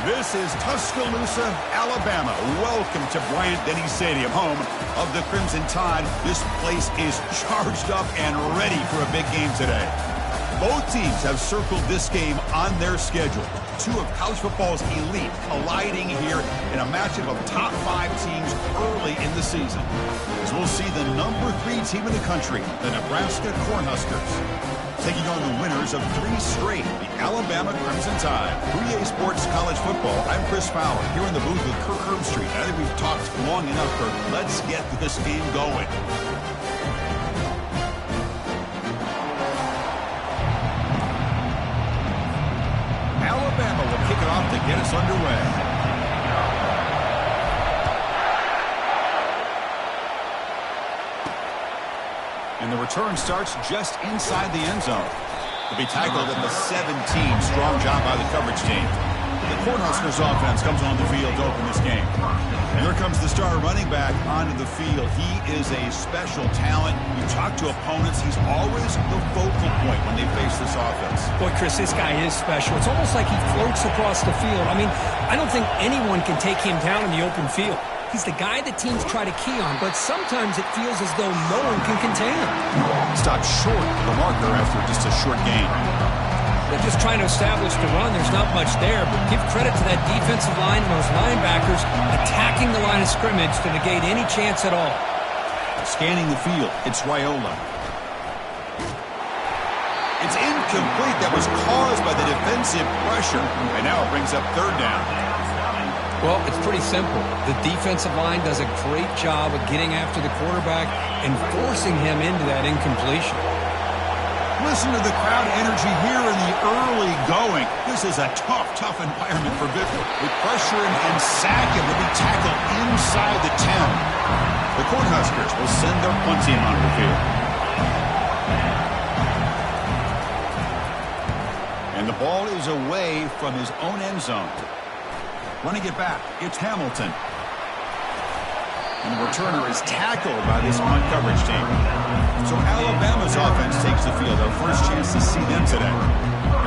This is Tuscaloosa, Alabama. Welcome to Bryant-Denny Stadium, home of the Crimson Tide. This place is charged up and ready for a big game today. Both teams have circled this game on their schedule. Two of college football's elite colliding here in a matchup of top 5 teams early in the season. As we'll see the number 3 team in the country, the Nebraska Cornhuskers, taking on the winners of 3 straight, the Alabama Crimson Tide. 3A Sports College Football, I'm Chris Fowler, here in the booth with Kirk Herbstreit. I think we've talked long enough, Kirk. Let's get this game going. Alabama will kick it off to get us underway. And the return starts just inside the end zone. To be tackled at the 17. Strong job by the coverage team. The Cornhuskers offense comes on the field to open this game. And here comes the star running back onto the field. He is a special talent. You talk to opponents, he's always the focal point when they face this offense. Boy, Chris, this guy is special. It's almost like he floats across the field. I mean, I don't think anyone can take him down in the open field. He's the guy that teams try to key on, but sometimes it feels as though no one can contain him. Stopped short of the marker after just a short gain. They're just trying to establish the run. There's not much there, but give credit to that defensive line and those linebackers attacking the line of scrimmage to negate any chance at all. Scanning the field, it's Raiola. It's incomplete. That was caused by the defensive pressure, and now it brings up third down. Well, it's pretty simple. The defensive line does a great job of getting after the quarterback and forcing him into that incompletion. Listen to the crowd energy here in the early going. This is a tough environment for Bickler. They pressure him and sack him. They'll be tackled inside the 10. The Cornhuskers will send their punt team onto the field. And the ball is away from his own end zone. Running it back, it's Hamilton. And the returner is tackled by this punt coverage team. So Alabama's offense takes the field. Our first chance to see them today.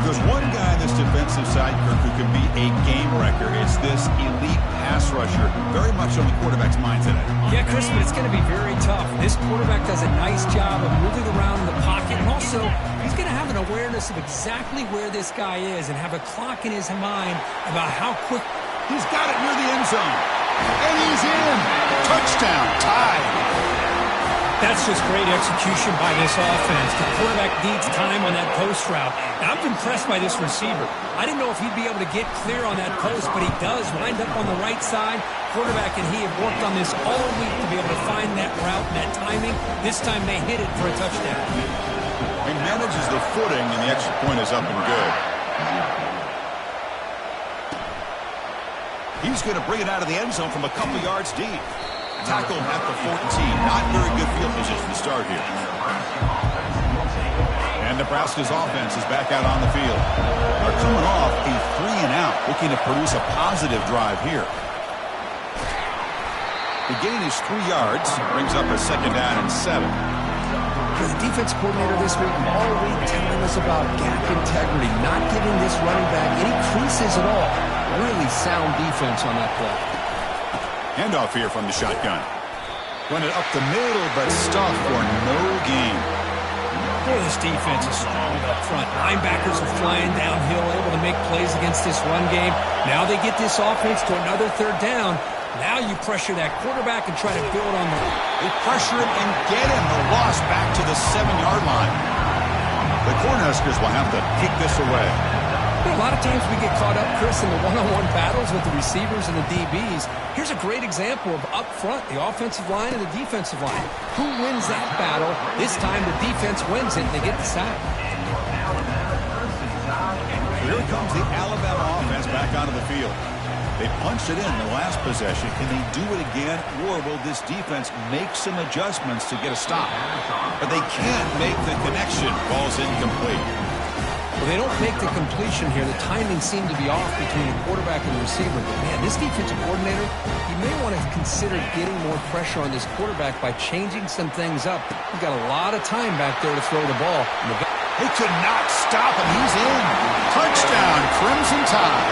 If there's one guy on this defensive side, Kirk, who can be a game wrecker, it's this elite pass rusher. Very much on the quarterback's mind today. Yeah, Chris, but it's going to be very tough. This quarterback does a nice job of moving around in the pocket, and also he's going to have an awareness of exactly where this guy is and have a clock in his mind about how quick. He's got it near the end zone. And he's in. Touchdown. Tied. That's just great execution by this offense. The quarterback needs time on that post route. Now, I'm impressed by this receiver. I didn't know if he'd be able to get clear on that post, but he does. Wind up on the right side. Quarterback and he have worked on this all week to be able to find that route and that timing. This time they hit it for a touchdown. He manages the footing, and the extra point is up and good. He's going to bring it out of the end zone from a couple yards deep. Tackled at the 14. Not very good field position to start here. And Nebraska's offense is back out on the field. They're coming off a 3-and-out, looking to produce a positive drive here. The gain is 3 yards. Brings up a 2nd down and 7. The defense coordinator this week all week telling us about gap integrity, not giving this running back any creases at all. Really sound defense on that play. Handoff here from the shotgun. Run it up the middle, but stuffed for no gain. Boy, this defense is strong up front. Linebackers are flying downhill, able to make plays against this run game. Now they get this offense to another 3rd down. Now you pressure that quarterback and try to build on the... They pressure him and get him. The loss back to the 7-yard line. The Cornhuskers will have to kick this away. A lot of times we get caught up, Chris, in the one-on-one battles with the receivers and the DBs. Here's a great example of up front, the offensive line and the defensive line. Who wins that battle? This time the defense wins it and they get the sack. Here comes the Alabama offense back onto the field. They punched it in the last possession. Can they do it again, or will this defense make some adjustments to get a stop? But they can't make the connection. Ball's incomplete. Well, they don't make the completion here. The timing seemed to be off between the quarterback and the receiver. But, man, this defensive coordinator, he may want to consider getting more pressure on this quarterback by changing some things up. He's got a lot of time back there to throw the ball. They could not stop him. He's in. Touchdown, Crimson Tide.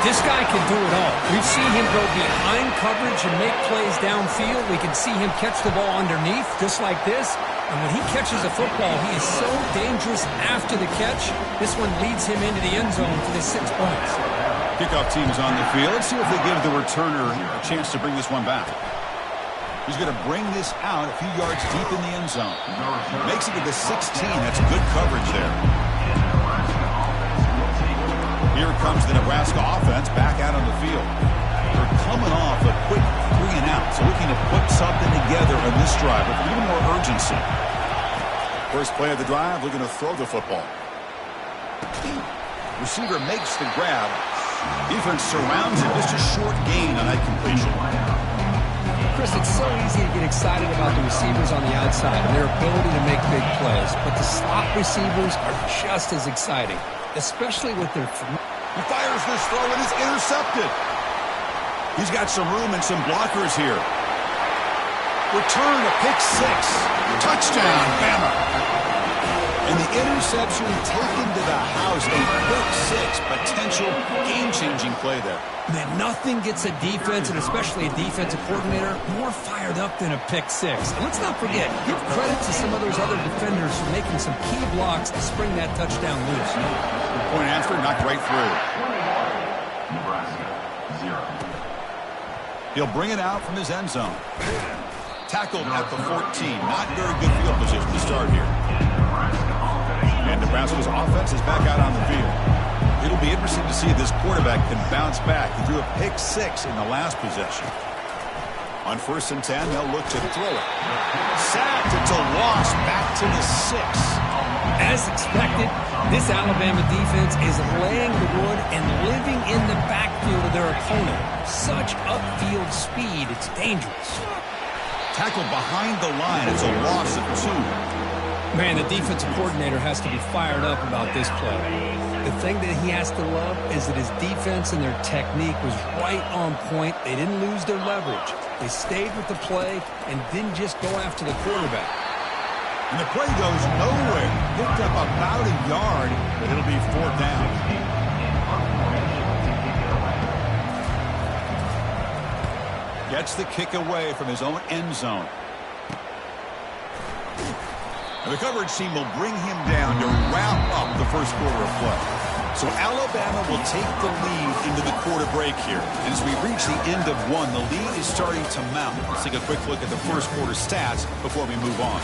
This guy can do it all. We've seen him go behind coverage and make plays downfield. We can see him catch the ball underneath, just like this. And when he catches a football, he is so dangerous after the catch. This one leads him into the end zone for the 6 points. Kickoff team's on the field. Let's see if they give the returner a chance to bring this one back. He's going to bring this out a few yards deep in the end zone. Makes it to the 16. That's good coverage there. Here comes the Nebraska offense back out on the field. They're coming off a quick 3 and out, so looking to put something together on this drive with a little more urgency. First play of the drive, looking to throw the football. Receiver makes the grab. Defense surrounds him. Just a short gain on that completion. Chris, it's so easy to get excited about the receivers on the outside and their ability to make big plays, but the slot receivers are just as exciting, especially with their... He fires this throw and is intercepted. He's got some room and some blockers here. Return to pick 6. Touchdown, Bama. And the interception taken to the house. A pick 6. Potential game-changing play there. Man, nothing gets a defense, and especially a defensive coordinator, more fired up than a pick 6. And let's not forget, give credit to some of those other defenders for making some key blocks to spring that touchdown loose. Point after, knocked right through. He'll bring it out from his end zone. Tackled at the 14. Not very good field position to start here. And Nebraska's offense is back out on the field. It'll be interesting to see if this quarterback can bounce back. He threw a pick 6 in the last possession. On 1st and 10, they'll look to throw it. Sacked. It's a loss. Back to the 6. As expected, this Alabama defense is laying the wood and living in the backfield of their opponent. Such upfield speed, it's dangerous. Tackled behind the line. It's a loss of 2. Man, the defensive coordinator has to be fired up about this play. The thing that he has to love is that his defense and their technique was right on point. They didn't lose their leverage. They stayed with the play and didn't just go after the quarterback. And the play goes nowhere. Picked up about a yard, but it'll be 4th down. Gets the kick away from his own end zone. And the coverage team will bring him down to wrap up the first quarter of play. So Alabama will take the lead into the quarter break here. And as we reach the end of 1, the lead is starting to mount. Let's take a quick look at the first quarter stats before we move on.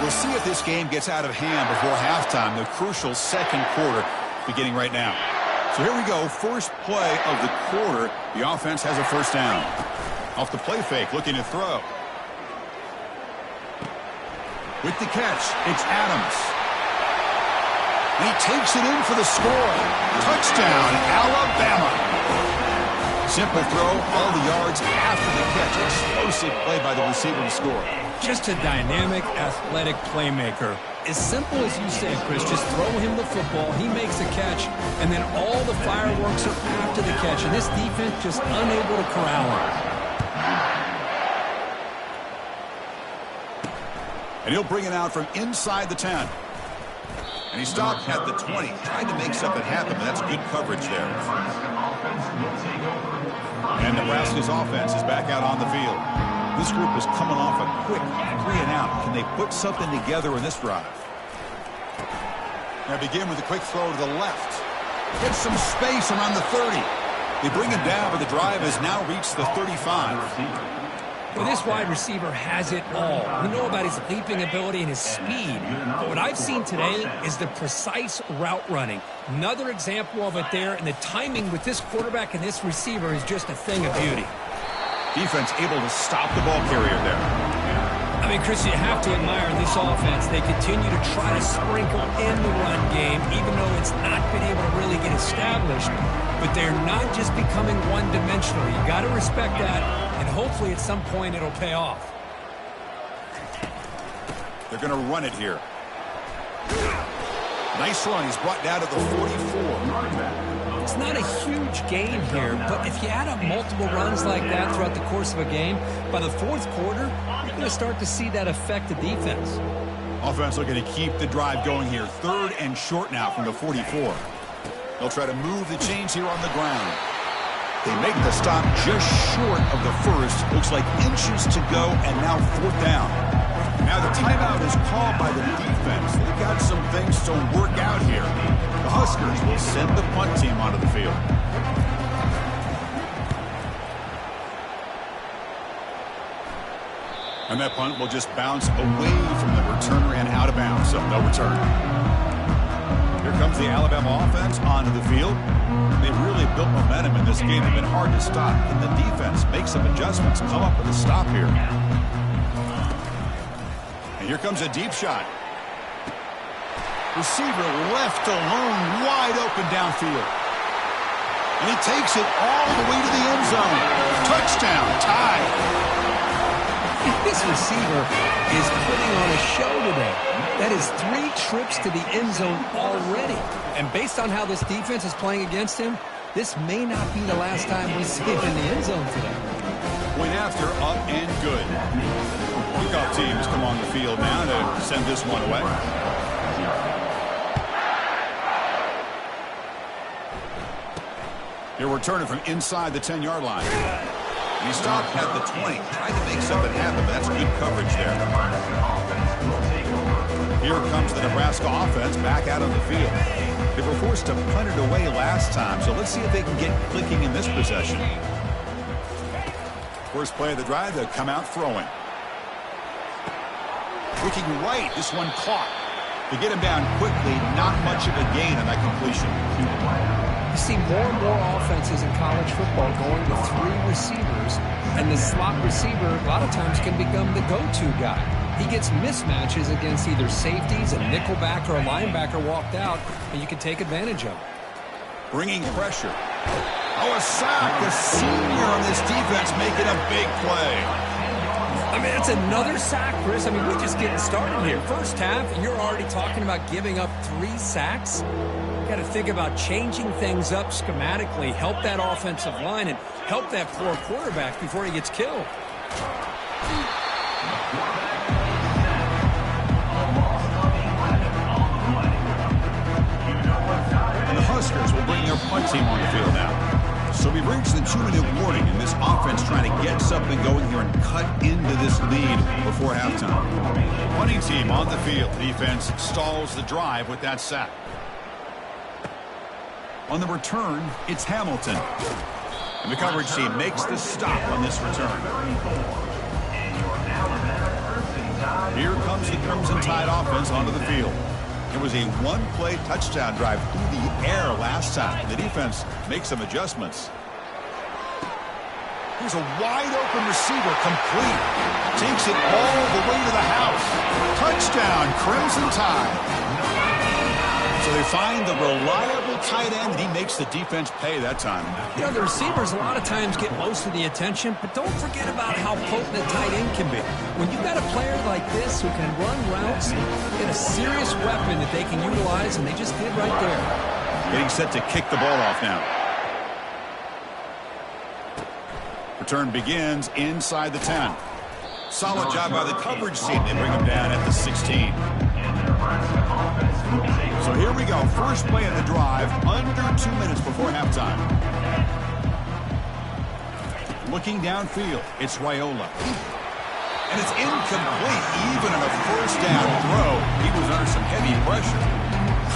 We'll see if this game gets out of hand before halftime, the crucial second quarter beginning right now. So here we go, first play of the quarter. The offense has a first down. Off the play fake, looking to throw. With the catch, it's Adams. And he takes it in for the score. Touchdown, Alabama. Simple throw, all the yards after the catch. Explosive play by the receiver to score. Just a dynamic, athletic playmaker. As simple as you say, Chris, just throw him the football, he makes a catch, and then all the fireworks are after the catch. And this defense just unable to corral him. And he'll bring it out from inside the 10. And he stopped at the 20. Tried to make something happen, but that's good coverage there. And Nebraska's offense is back out on the field. This group is coming off a quick 3 and out. Can they put something together in this drive? Now begin with a quick throw to the left. Get some space around the 30. They bring him down, but the drive has now reached the 35. Well, this wide receiver has it all. We know about his leaping ability and his speed. But what I've seen today is the precise route running. Another example of it there, and the timing with this quarterback and this receiver is just a thing of beauty. Defense able to stop the ball carrier there. I mean, Chris, you have to admire this offense. They continue to try to sprinkle in the run game, even though it's not been able to really get established. But they're not just becoming one-dimensional. You got to respect that, and hopefully at some point it'll pay off. They're going to run it here. Nice run. He's brought down to the 44. It's not a huge gain here, but if you add up multiple runs like that throughout the course of a game, by the fourth quarter, you're going to start to see that affect the defense. Offense looking to keep the drive going here. 3rd and short now from the 44. They'll try to move the chains here on the ground. They make the stop just short of the first. Looks like inches to go, and now 4th down. Now the timeout is called by the defense. They've got some things to work out here. The Huskers will send the punt team onto the field. And that punt will just bounce away from the returner and out of bounds, so no return. Here comes the Alabama offense onto the field. They've really built momentum in this game. They've been hard to stop. And the defense makes some adjustments, come up with a stop here. And here comes a deep shot. Receiver left alone, wide open downfield. And he takes it all the way to the end zone. Touchdown, tie. This receiver is putting on a show today. That is 3 trips to the end zone already. And based on how this defense is playing against him, this may not be the last time we see him in the end zone today. Point after, up and good. Kickoff teams come on the field now to send this one away. He'll return it from inside the 10-yard line. He stopped at the 20, tried to make something happen, but that's good coverage there. Here comes the Nebraska offense back out on the field. They were forced to punt it away last time, so let's see if they can get clicking in this possession. First play of the drive, they'll come out throwing. Looking right, this one caught. To get him down quickly, not much of a gain on that completion. You see more and more offenses in college football going with 3 receivers, and the slot receiver a lot of times can become the go-to guy. He gets mismatches against either safeties, a nickelback, or a linebacker walked out, and you can take advantage of it. Bringing pressure. Oh, a sack. The senior on this defense making a big play. I mean, it's another sack, Chris. I mean, we're just getting started here. First half, and you're already talking about giving up 3 sacks. Got to think about changing things up schematically, help that offensive line, and help that poor quarterback before he gets killed. And the Huskers will bring their punt team on the field now. So we've reached the 2-minute warning, and this offense trying to get something going here and cut into this lead before halftime. Punting team on the field. Defense stalls the drive with that sack. On the return, it's Hamilton. And the coverage team makes the stop on this return. Here comes the Crimson Tide offense onto the field. It was a 1-play touchdown drive through the air last time. The defense makes some adjustments. Here's a wide-open receiver, complete. Takes it all the way to the house. Touchdown, Crimson Tide. So they find the reliable tight end, and he makes the defense pay that time. You know, the receivers a lot of times get most of the attention, but don't forget about how potent a tight end can be. When you've got a player like this who can run routes, get a serious weapon that they can utilize, and they just did right there. Getting set to kick the ball off now. Return begins inside the 10. Solid job by the coverage team. They bring him down at the 16. So here we go. First play of the drive, under 2 minutes before halftime. Looking downfield, it's Raiola. And it's incomplete, even on a first down throw. He was under some heavy pressure.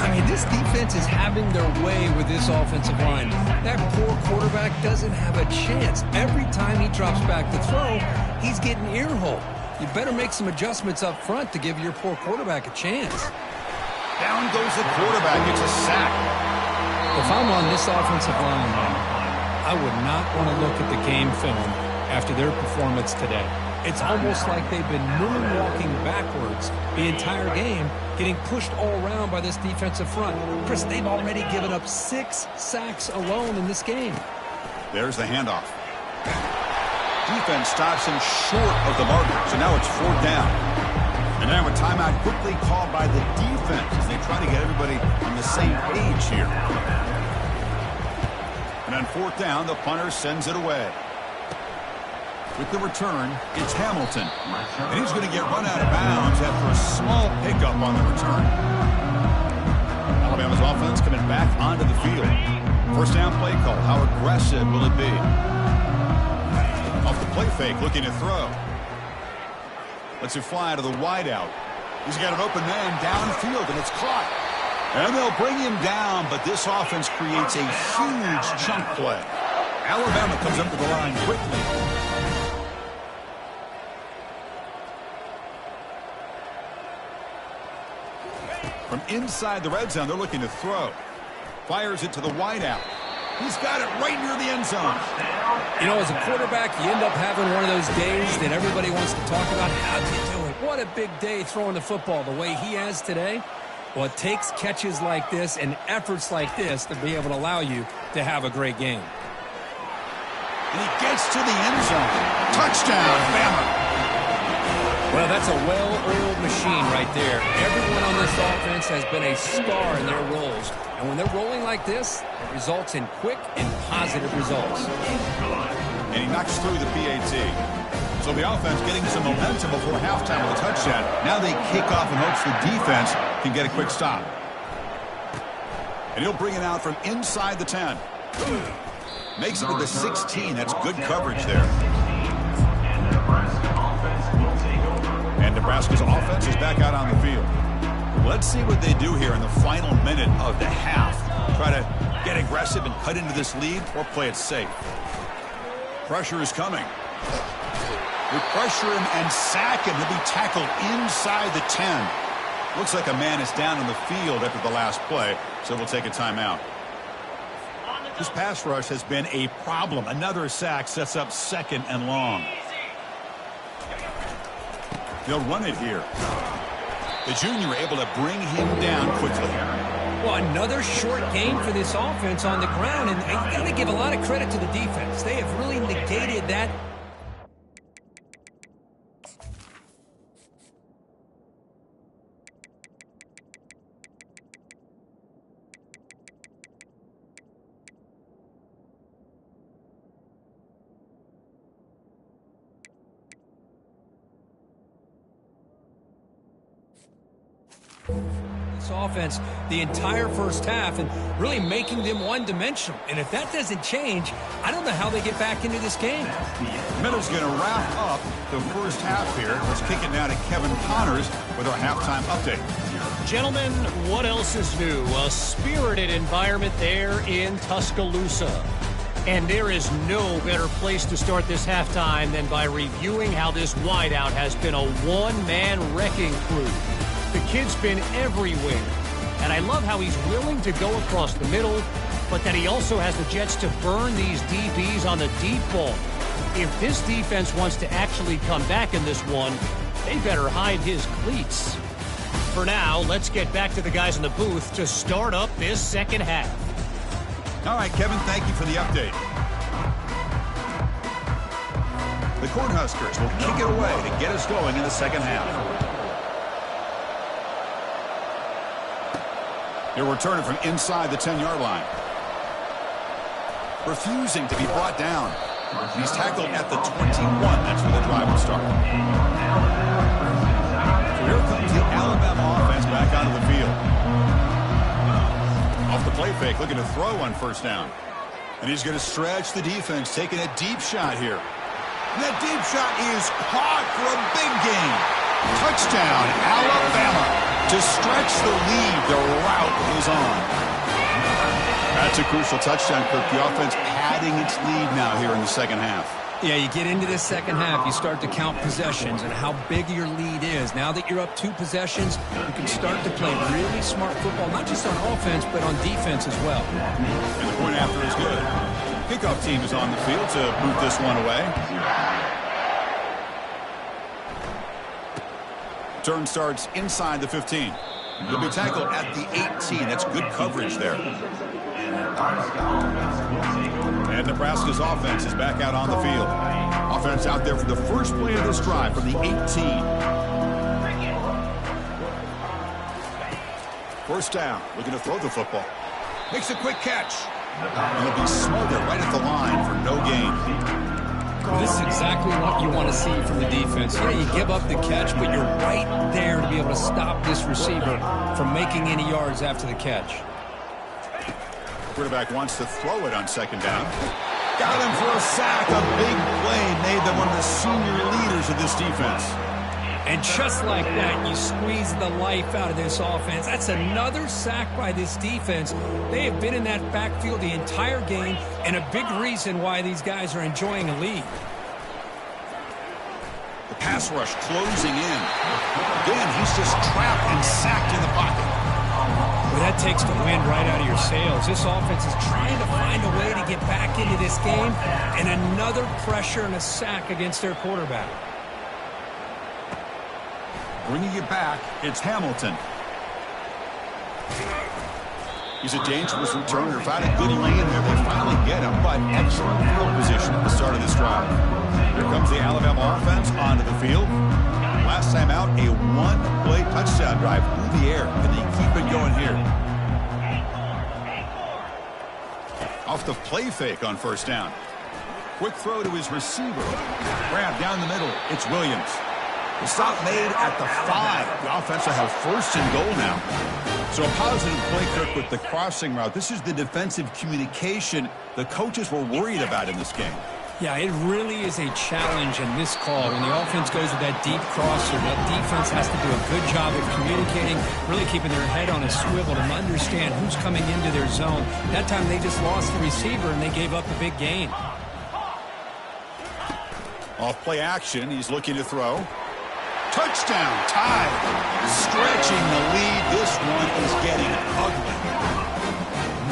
I mean, this defense is having their way with this offensive line. That poor quarterback doesn't have a chance. Every time he drops back to throw, he's getting ear-hole. You better make some adjustments up front to give your poor quarterback a chance. Down goes the quarterback. It's a sack. If I'm on this offensive line, I would not want to look at the game film after their performance today. It's almost like they've been moonwalking backwards the entire game, getting pushed all around by this defensive front. Chris, they've already given up 6 sacks alone in this game. There's the handoff. Defense stops him short of the marker, so now it's 4th down. And now a timeout quickly called by the defense as they try to get everybody on the same page here. And on 4th down, the punter sends it away. With the return, it's Hamilton. And he's going to get run out of bounds after a small pickup on the return. Alabama's offense coming back onto the field. First down play call. How aggressive will it be? Off the play fake, looking to throw. Lets it fly to the wideout. He's got an open man downfield, and it's caught. And they'll bring him down, but this offense creates a huge chunk play. Alabama comes up to the line quickly. From inside the red zone, they're looking to throw. Fires it to the wideout. He's got it right near the end zone. You know, as a quarterback, you end up having one of those days that everybody wants to talk about. How'd you do it? What a big day throwing the football the way he has today. Well, it takes catches like this and efforts like this to be able to allow you to have a great game. And he gets to the end zone. Touchdown, Bama. Well, that's a well-oiled machine right there. Everyone on this offense has been a star in their roles. And when they're rolling like this, it results in quick and positive results. And he knocks through the PAT. So the offense getting some momentum before halftime with a touchdown. Now they kick off in hopes the defense can get a quick stop. And he'll bring it out from inside the 10. Makes it to the 16. That's good coverage there. And Nebraska's offense is back out on the field. Let's see what they do here in the final minute of the half. Try to get aggressive and cut into this lead or play it safe. Pressure is coming. We pressure him and sack him. He'll be tackled inside the 10. Looks like a man is down in the field after the last play, so we'll take a timeout. This pass rush has been a problem. Another sack sets up second and long. They'll run it here. The junior able to bring him down quickly. Well, another short game for this offense on the ground, and you got to give a lot of credit to the defense. They have really negated that. Offense the entire first half and really making them one-dimensional. And if that doesn't change, I don't know how they get back into this game. Miller's going to wrap up the first half here. Let's kick it now to Kevin Connors with our halftime update. Gentlemen, what else is new? A spirited environment there in Tuscaloosa. And there is no better place to start this halftime than by reviewing how this wideout has been a one-man wrecking crew. The kid's been everywhere, and I love how he's willing to go across the middle, but that he also has the jets to burn these DBs on the deep ball. If this defense wants to actually come back in this one, they better hide his cleats. For now, let's get back to the guys in the booth to start up this second half. All right, Kevin, thank you for the update. The Cornhuskers will kick it away to get us going in the second half. They're returning from inside the 10-yard line. Refusing to be brought down. He's tackled at the 21. That's where the drive will start. So here comes the Alabama offense back onto the field. Off the play fake, looking to throw on first down. And he's going to stretch the defense, taking a deep shot here. And that deep shot is caught for a big gain. Touchdown, Alabama. To stretch the lead, the route is on. That's a crucial touchdown, Kirk. The offense padding its lead now here in the second half. Yeah, you get into this second half, you start to count possessions and how big your lead is. Now that you're up 2 possessions, you can start to play really smart football, not just on offense, but on defense as well. And the point after is good. Kickoff team is on the field to boot this one away. Turn starts inside the 15. He'll be tackled at the 18. That's good coverage there. And Nebraska's offense is back out on the field. Offense out there for the first play of this drive from the 18. First down, looking to throw the football. Makes a quick catch. And he'll be smothered right at the line for no gain. This is exactly what you want to see from the defense. You know, you give up the catch, but you're right there to be able to stop this receiver from making any yards after the catch. Quarterback wants to throw it on second down. Got him for a sack. A big play made them one of the senior leaders of this defense. And just like that, you squeeze the life out of this offense. That's another sack by this defense. They have been in that backfield the entire game, and a big reason why these guys are enjoying a lead. The pass rush closing in. Again, he's just trapped and sacked in the pocket. Well, that takes the wind right out of your sails. This offense is trying to find a way to get back into this game, and another pressure and a sack against their quarterback. Bringing it back, it's Hamilton. He's a dangerous returner. Found a good lane there. They finally get him, but excellent field position at the start of this drive. Here comes the Alabama offense onto the field. Last time out, a one-play touchdown drive through the air. Can they keep it going here? Off the play fake on first down. Quick throw to his receiver. Grab down the middle. It's Williams. The stop made at the 5. The offense will have first and goal now. So a positive play, Kirk, with the crossing route. This is the defensive communication the coaches were worried about in this game. Yeah, it really is a challenge in this call. When the offense goes with that deep crosser, that defense has to do a good job of communicating, really keeping their head on a swivel to understand who's coming into their zone. That time they just lost the receiver and they gave up a big gain. Off play action, he's looking to throw. Touchdown, tied. Stretching the lead. This one is getting ugly.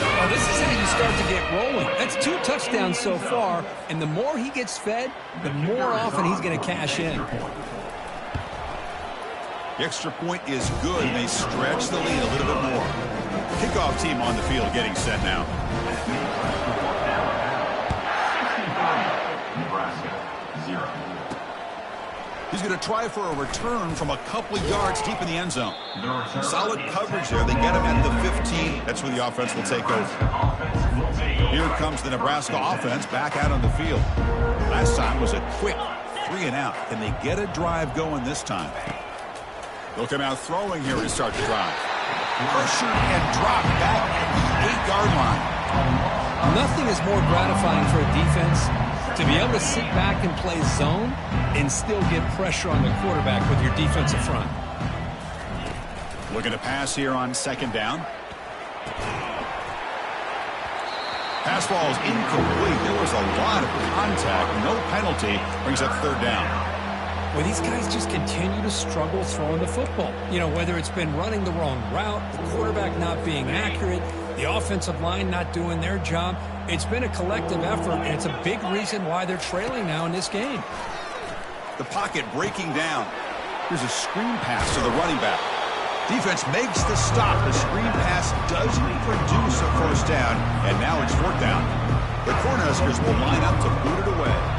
Well, this is how you start to get rolling. That's 2 touchdowns so far, and the more he gets fed, the more often he's going to cash in. The extra point is good, and they stretch the lead a little bit more. Kickoff team on the field getting set now. He's going to try for a return from a couple of yards deep in the end zone. Solid coverage there. They get him at the 15. That's where the offense will take over. Here comes the Nebraska offense back out on the field. Last time was a quick 3 and out. Can they get a drive going this time? They'll come out throwing here to start the drive. Pressure and drop back at the 8-yard line. Nothing is more gratifying for a defense to be able to sit back and play zone and still get pressure on the quarterback with your defensive front. Looking to pass here on second down. Pass ball is incomplete. There was a lot of contact. No penalty. Brings up third down. Well, these guys just continue to struggle throwing the football. You know, whether it's been running the wrong route, the quarterback not being accurate, the offensive line not doing their job. It's been a collective effort, and it's a big reason why they're trailing now in this game. The pocket breaking down. Here's a screen pass to the running back. Defense makes the stop. The screen pass doesn't produce a first down, and now it's fourth down. The Cornhuskers will line up to boot it away.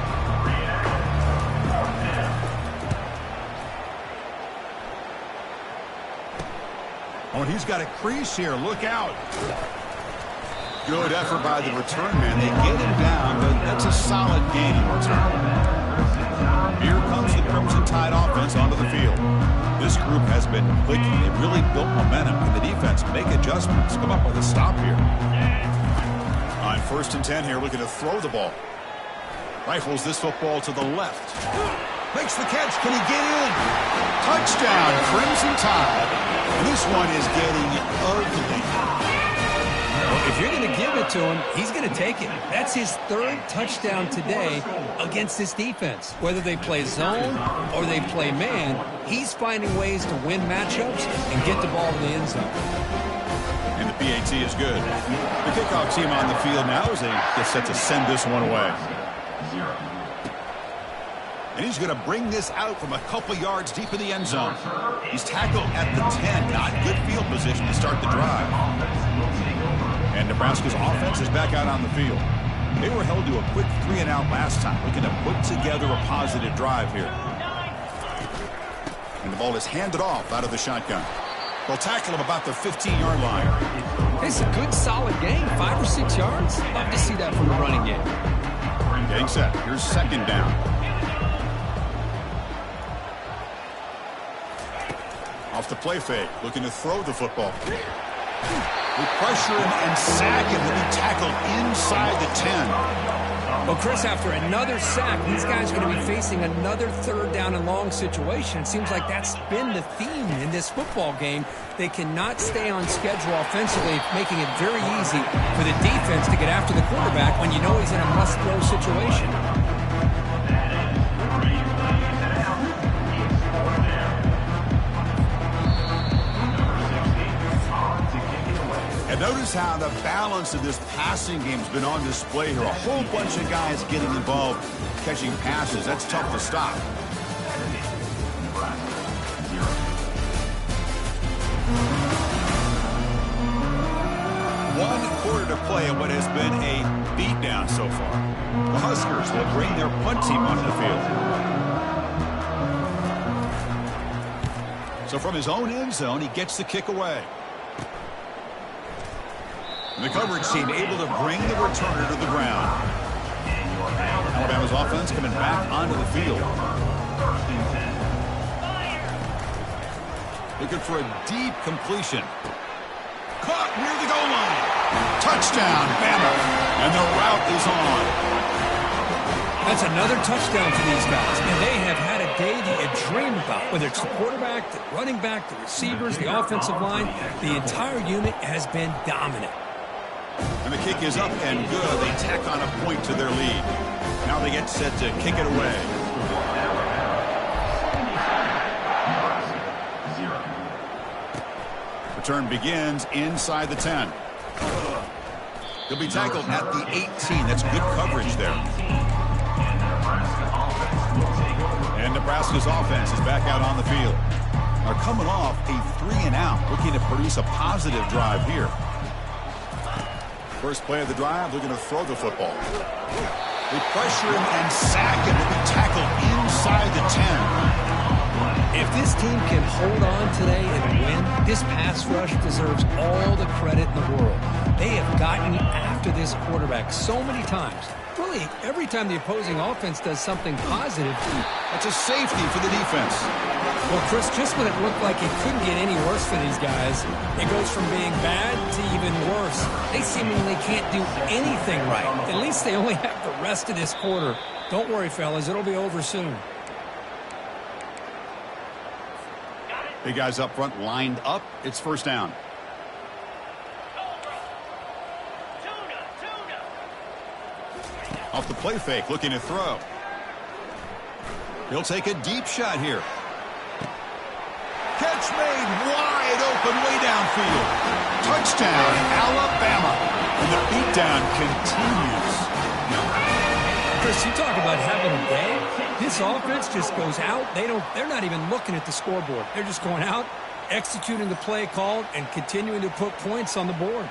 Oh, and he's got a crease here. Look out. Good effort by the return man. They get him down, but that's a solid gain in return. Here comes the Crimson Tide offense onto the field. This group has been clicking. They've really built momentum. Can the defense make adjustments? Come up with a stop here. On first and 10 here, looking to throw the ball. Rifles this football to the left. Makes the catch. Can he get in? Touchdown, Crimson Tide. This one is getting ugly. Well, if you're going to give it to him, he's going to take it. That's his 3rd touchdown today against this defense. Whether they play zone or they play man, he's finding ways to win matchups and get the ball to the end zone. And the PAT is good. The kickoff team on the field now as they get set to send this one away. And he's going to bring this out from a couple yards deep in the end zone. He's tackled at the 10. Not good field position to start the drive. And Nebraska's offense is back out on the field. They were held to a quick 3 and out last time, looking to put together a positive drive here. And the ball is handed off out of the shotgun. They'll tackle him about the 15-yard line. It's a good, solid game, 5 or 6 yards. Love to see that from the running game. Getting set. Here's second down. Off the play fake. Looking to throw the football. They pressure him and sack him. He'll be tackled inside the 10. Well, Chris, after another sack, these guys are going to be facing another third down and long situation. It seems like that's been the theme in this football game. They cannot stay on schedule offensively, making it very easy for the defense to get after the quarterback when you know he's in a must-throw situation. And notice how the balance of this passing game has been on display here. A whole bunch of guys getting involved, catching passes. That's tough to stop. One quarter to play in what has been a beatdown so far. The Huskers will bring their punt team onto the field. So from his own end zone, he gets the kick away. And the coverage team able to bring the returner to the ground. Alabama's offense coming back onto the field. Looking for a deep completion. Caught near the goal line. Touchdown, Bama. And the route is on. That's another touchdown for these guys. And they have had a day that you dream about. Whether it's the quarterback, the running back, the receivers, the offensive line, the entire unit has been dominant. And the kick is up and good. They tack on a point to their lead. Now they get set to kick it away. Return begins inside the 10. He'll be tackled at the 18. That's good coverage there. And Nebraska's offense is back out on the field. They're coming off a 3-and-out, looking to produce a positive drive here. First play of the drive, looking to throw the football. They pressure him and sack him. He'll be tackled inside the 10. If this team can hold on today and win, this pass rush deserves all the credit in the world. They have gotten after this quarterback so many times. Really, every time the opposing offense does something positive. That's a safety for the defense. Well, Chris, just when it looked like it couldn't get any worse for these guys, it goes from being bad to even worse. They seemingly can't do anything right. At least they only have the rest of this quarter. Don't worry, fellas. It'll be over soon. Big guys up front lined up. It's first down. Off the play fake, looking to throw. He'll take a deep shot here. Catch made wide open way downfield. Touchdown, Alabama. And the beatdown continues. Chris, you talk about having a day. This offense just goes out. They're not even looking at the scoreboard. They're just going out, executing the play called, and continuing to put points on the board.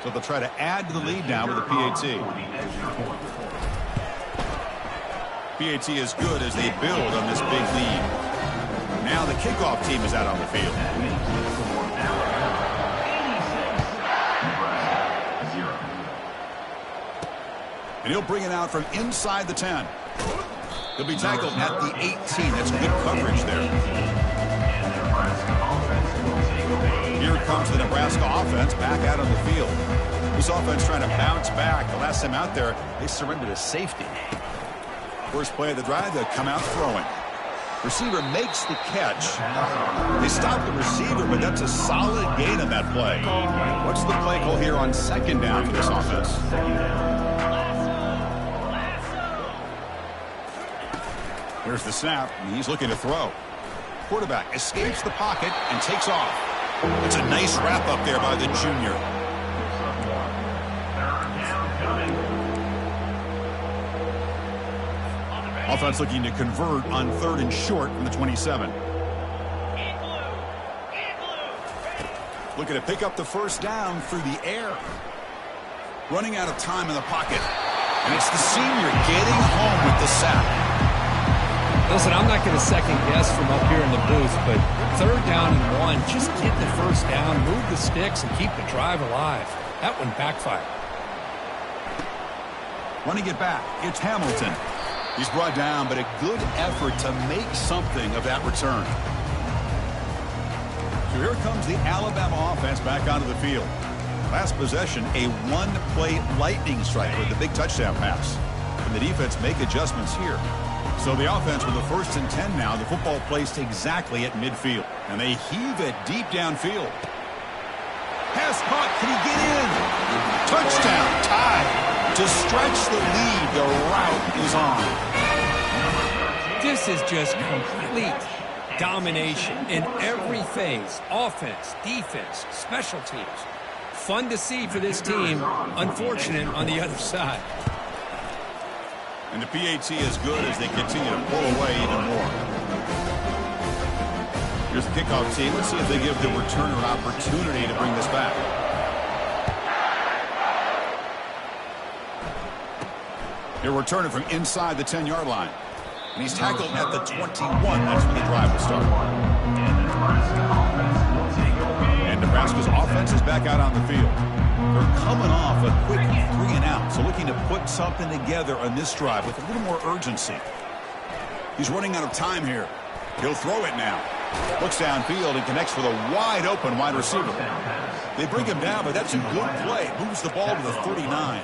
So they'll try to add to the lead now with a PAT. PAT is good as they build on this big lead. Now the kickoff team is out on the field. And he'll bring it out from inside the 10. He'll be tackled at the 18. That's good coverage there. Here comes the Nebraska offense back out on the field. This offense trying to bounce back. The last time out there, they surrendered a safety. First play of the drive, they'll come out throwing. Receiver makes the catch. They stop the receiver, but that's a solid gain on that play. What's the play call here on second down for this offense? Here's the snap, and he's looking to throw. Quarterback escapes the pocket and takes off. It's a nice wrap up there by the junior. Offense looking to convert on 3rd and short from the 27. Looking to pick up the first down through the air. Running out of time in the pocket. And it's the senior getting home with the sack. Listen, I'm not going to second guess from up here in the booth, but 3rd down and 1, just get the first down, move the sticks, and keep the drive alive. That one backfired. Running it back, it's Hamilton. He's brought down, but a good effort to make something of that return. So here comes the Alabama offense back onto the field. Last possession, a one-play lightning strike with the big touchdown pass. And the defense make adjustments here. So the offense with the 1st and 10 now, the football placed exactly at midfield. And they heave it deep downfield. Pass caught, can he get in? Touchdown, tied. To stretch the lead, the route is on. This is just complete domination in every phase. Offense, defense, special teams. Fun to see for this team. Unfortunate on the other side. And the PAT is good as they continue to pull away even more. Here's the kickoff team. Let's see if they give the returner an opportunity to bring this back. They're returning from inside the 10-yard line. And he's tackled at the 21. That's when the drive will start. And Nebraska's offense is back out on the field. They're coming off a quick 3-and-out, so looking to put something together on this drive with a little more urgency. He's running out of time here. He'll throw it now. Looks downfield and connects with a wide-open wide receiver. They bring him down, but that's a good play. Moves the ball to the 39.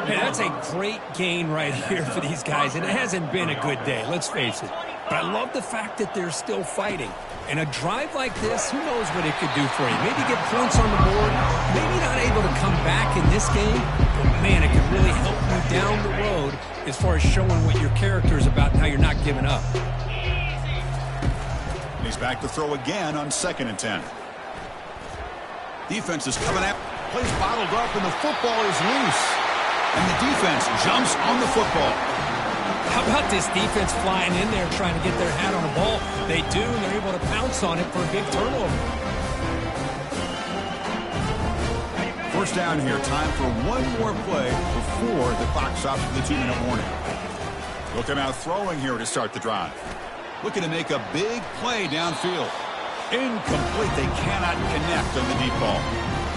Hey, that's a great gain right here for these guys, and it hasn't been a good day, let's face it. But I love the fact that they're still fighting. And a drive like this, who knows what it could do for you. Maybe get points on the board, maybe not able to come back in this game, but man, it could really help you down the road as far as showing what your character is about and how you're not giving up. He's back to throw again on 2nd and 10. Defense is coming out, plays bottled up, and the football is loose. And the defense jumps on the football. How about this defense flying in there trying to get their hat on the ball? They do, and they're able to pounce on it for a big turnover. 1st down here. Time for one more play before the clock stops for the 2-minute warning. They'll come out throwing here to start the drive. Looking to make a big play downfield. Incomplete. They cannot connect on the deep ball.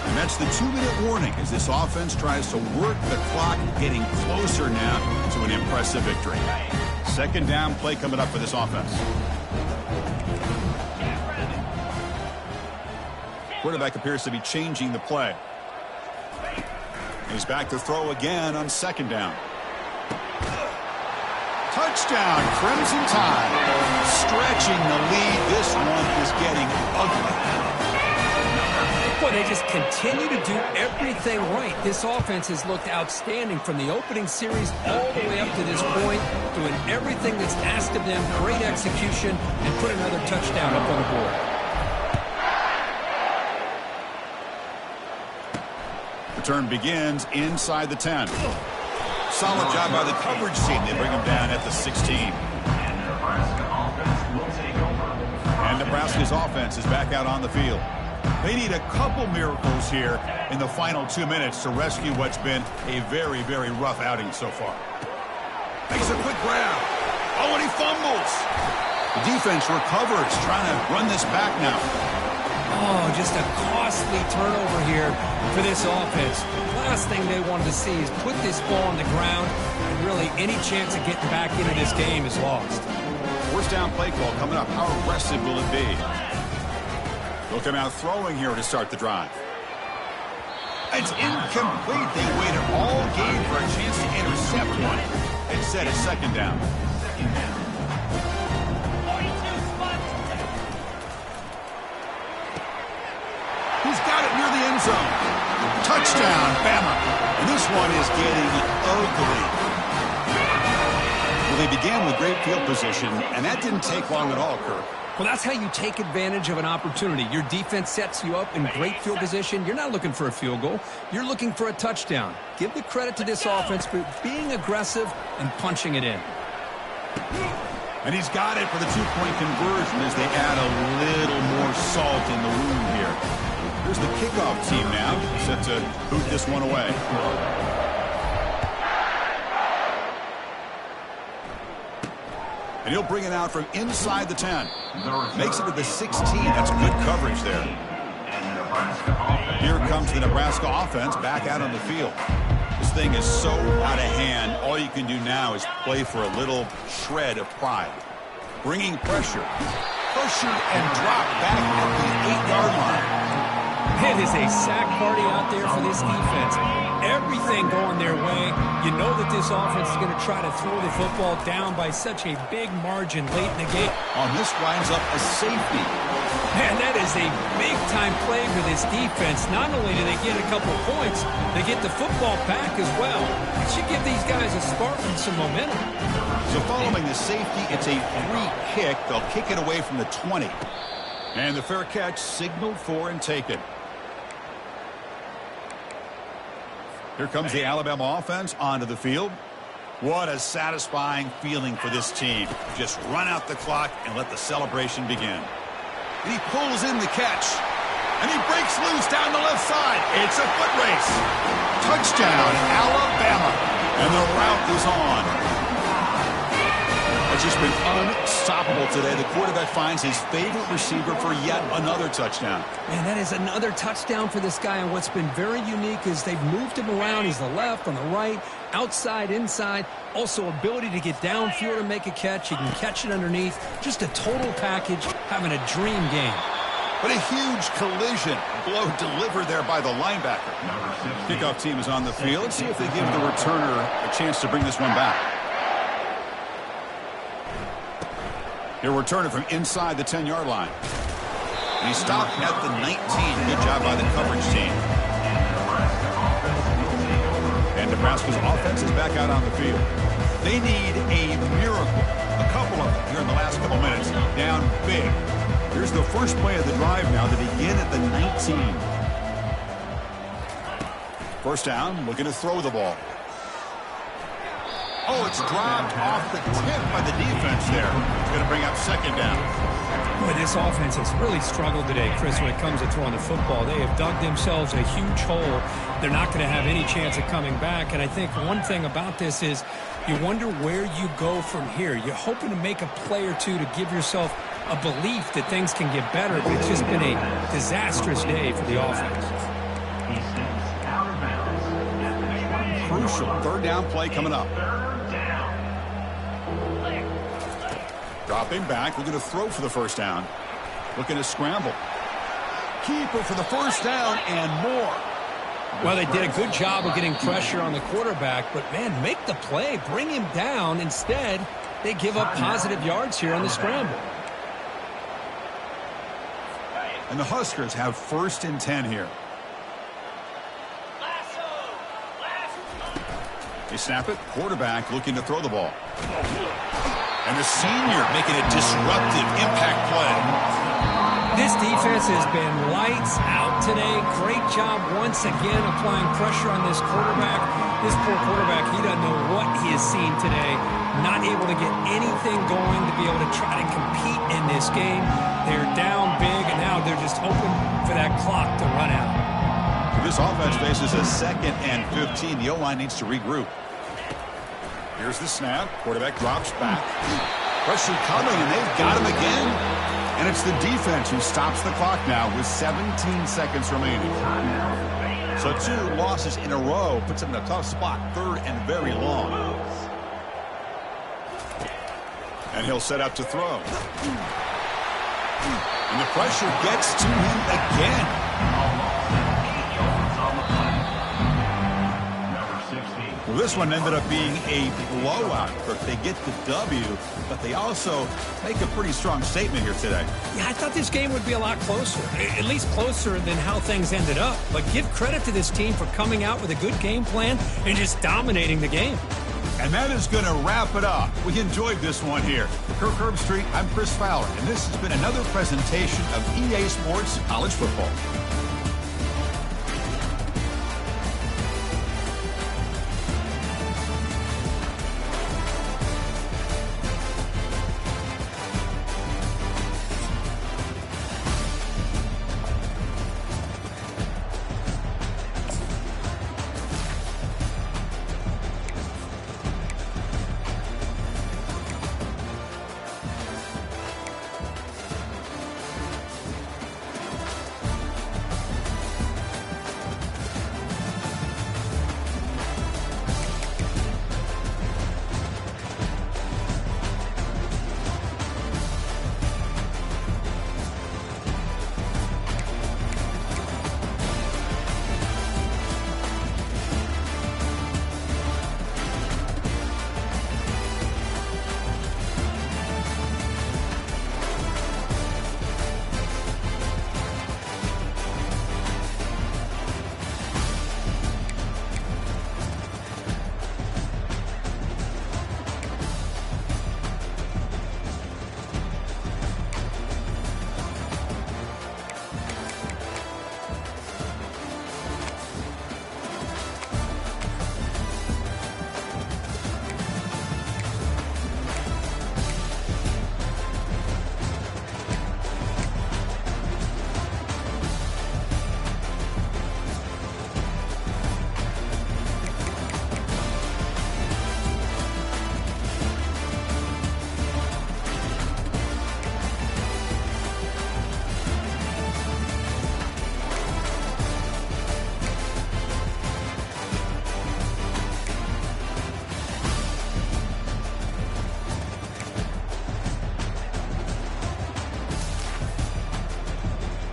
And that's the 2-minute warning as this offense tries to work the clock, getting closer now to an impressive victory. 2nd down play coming up for this offense. Quarterback appears to be changing the play. He's back to throw again on 2nd down. Touchdown, Crimson Tide. Stretching the lead. This one is getting ugly. Boy, they just continue to do everything right. This offense has looked outstanding from the opening series all the way up to this point, doing everything that's asked of them, great execution, and put another touchdown up on the board. Return begins inside the 10. Solid job by the coverage team. They bring him down at the 16. And Nebraska's offense is back out on the field. They need a couple miracles here in the final 2 minutes to rescue what's been a very, very rough outing so far. Makes a quick grab. Oh, and he fumbles. The defense recovers, trying to run this back now. Oh, just a costly turnover here for this offense. The last thing they wanted to see is put this ball on the ground, and really any chance of getting back into this game is lost. 1st down play call coming up. How aggressive will it be? They'll come out throwing here to start the drive. It's incomplete. They waited all game for a chance to intercept one. Instead, it's 2nd down. He's got it near the end zone. Touchdown, Bama. And this one is getting ugly. Well, they began with great field position, and that didn't take long at all, Kirk. Well, that's how you take advantage of an opportunity. Your defense sets you up in great field position. You're not looking for a field goal. You're looking for a touchdown. Give the credit to this offense for being aggressive and punching it in. And he's got it for the 2-point conversion as they add a little more salt in the wound here. Here's the kickoff team now, set to boot this one away. And he'll bring it out from inside the 10. Makes it to the 16. That's good coverage there. Here comes the Nebraska offense back out on the field. This thing is so out of hand, all you can do now is play for a little shred of pride. Bringing pressure. Pressure and drop back at the 8-yard line. It is a sack party out there for this defense. Everything going their way. You know that this offense is going to try to throw the football down by such a big margin late in the game. On this winds up a safety. Man, that is a big-time play for this defense. Not only do they get a couple points, they get the football back as well. It should give these guys a spark and some momentum. So following the safety, it's a free kick. They'll kick it away from the 20. And the fair catch signaled for and taken. Here comes the Alabama offense onto the field. What a satisfying feeling for this team. Just run out the clock and let the celebration begin. And he pulls in the catch. And he breaks loose down the left side. It's a foot race. Touchdown, Alabama. And the route is on. It's just been unstoppable today. The quarterback finds his favorite receiver for yet another touchdown. Man, that is another touchdown for this guy. And what's been very unique is they've moved him around. He's the left, on the right, outside, inside. Also ability to get downfield and make a catch. He can catch it underneath. Just a total package, having a dream game. But a huge collision. Blow delivered there by the linebacker. Kickoff team is on the field. Let's see if they give the returner a chance to bring this one back. He'll return it from inside the 10-yard line. And he stopped at the 19. Good job by the coverage team. And Nebraska's offense is back out on the field. They need a miracle. A couple of them here in the last couple minutes. Down big. Here's the first play of the drive now to begin at the 19. First down, looking to throw the ball. Oh, it's dropped off the tip by the defense there. It's going to bring up second down. Boy, this offense has really struggled today, Chris, when it comes to throwing the football. They have dug themselves a huge hole. They're not going to have any chance of coming back. And I think one thing about this is you wonder where you go from here. You're hoping to make a play or two to give yourself a belief that things can get better, but it's just been a disastrous day for the offense. Crucial third down play coming up. Dropping back, looking to throw for the first down. Looking to scramble. Keeper for the first down and more. Well, they did a good job of getting pressure on the quarterback, but, man, make the play. Bring him down. Instead, they give up positive yards here on the scramble. And the Huskers have first and 10 here. They snap it. Quarterback looking to throw the ball. And the senior making a disruptive impact play. This defense has been lights out today. Great job once again applying pressure on this quarterback. This poor quarterback, he doesn't know what he has seen today. Not able to get anything going to be able to try to compete in this game. They're down big, and now they're just hoping for that clock to run out. This offense faces a 2nd and 15. The O-line needs to regroup. Here's the snap. Quarterback drops back. Pressure coming, and they've got him again. And it's the defense who stops the clock now with 17 seconds remaining. So 2 losses in a row puts him in a tough spot. 3rd and very long. And he'll set up to throw. And the pressure gets to him again. Well, this one ended up being a blowout. They get the W, but they also make a pretty strong statement here today. Yeah, I thought this game would be a lot closer, at least closer than how things ended up. But give credit to this team for coming out with a good game plan and just dominating the game. And that is going to wrap it up. We enjoyed this one here. For Kirk Herbstreit, I'm Chris Fowler, and this has been another presentation of EA Sports College Football.